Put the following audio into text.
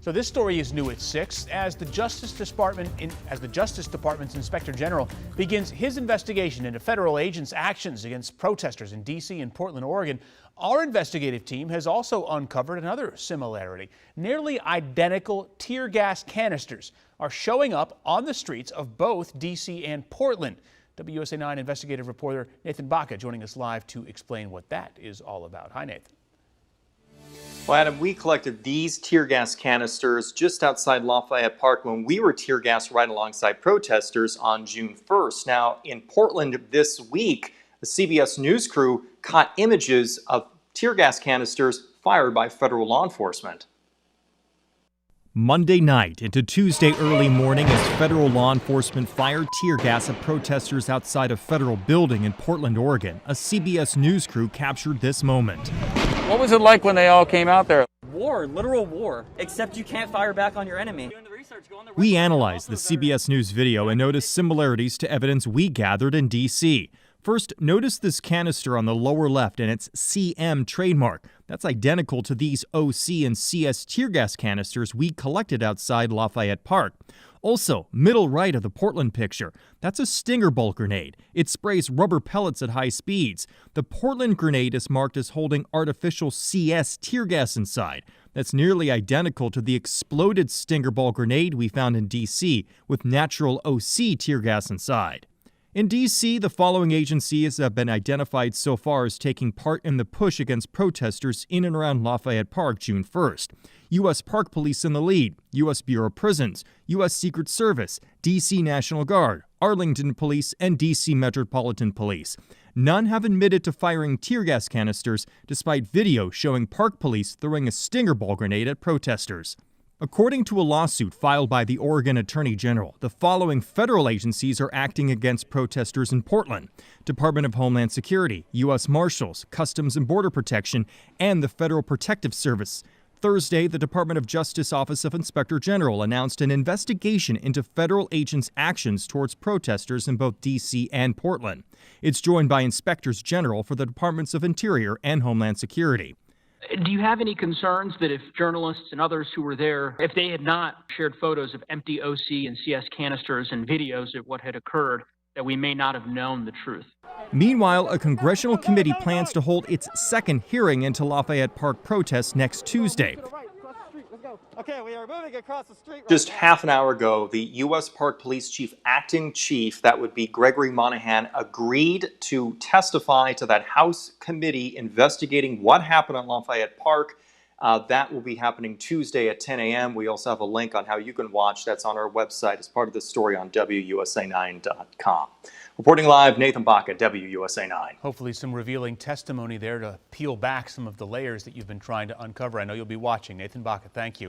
So this story is new at 6 as the Justice Department's Inspector General begins his investigation into federal agents' actions against protesters in D.C. and Portland, Oregon. Our investigative team has also uncovered another similarity. Nearly identical tear gas canisters are showing up on the streets of both D.C. and Portland. WUSA 9 investigative reporter Nathan Baca joining us live to explain what that is all about. Hi, Nathan. Well, Adam, we collected these tear gas canisters just outside Lafayette Park when we were tear gassed right alongside protesters on June 1st. Now, in Portland this week, the CBS News crew caught images of tear gas canisters fired by federal law enforcement. Monday night into Tuesday early morning as federal law enforcement fired tear gas at protesters outside a federal building in Portland, Oregon, a CBS News crew captured this moment. What was it like when they all came out there? War, literal war, except you can't fire back on your enemy. We analyzed the CBS News video and noticed similarities to evidence we gathered in D.C. First, notice this canister on the lower left and its CM trademark. That's identical to these OC and CS tear gas canisters we collected outside Lafayette Park. Also, middle right of the Portland picture, that's a Stinger bolt grenade. It sprays rubber pellets at high speeds. The Portland grenade is marked as holding artificial CS tear gas inside. That's nearly identical to the exploded Stinger bolt grenade we found in D.C. with natural OC tear gas inside. In D.C., the following agencies have been identified so far as taking part in the push against protesters in and around Lafayette Park June 1st. U.S. Park Police in the lead, U.S. Bureau of Prisons, U.S. Secret Service, D.C. National Guard, Arlington Police, and D.C. Metropolitan Police. None have admitted to firing tear gas canisters, despite video showing Park Police throwing a Stinger ball grenade at protesters. According to a lawsuit filed by the Oregon Attorney General, the following federal agencies are acting against protesters in Portland: Department of Homeland Security, U.S. Marshals, Customs and Border Protection, and the Federal Protective Service. Thursday, the Department of Justice Office of Inspector General announced an investigation into federal agents' actions towards protesters in both D.C. and Portland. It's joined by inspectors general for the Departments of Interior and Homeland Security. Do you have any concerns that if journalists and others who were there, if they had not shared photos of empty OC and CS canisters and videos of what had occurred, that we may not have known the truth? Meanwhile, a congressional committee plans to hold its second hearing into Lafayette Park protests next Tuesday. Okay, we are moving across the street. Just half an hour ago, the U.S. Park Police Chief, Acting Chief, that would be Gregory Monahan, agreed to testify to that House committee investigating what happened at Lafayette Park. That will be happening Tuesday at 10 a.m. We also have a link on how you can watch. That's on our website as part of the story on WUSA9.com. Reporting live, Nathan Baca, WUSA 9. Hopefully some revealing testimony there to peel back some of the layers that you've been trying to uncover. I know you'll be watching. Nathan Baca, thank you.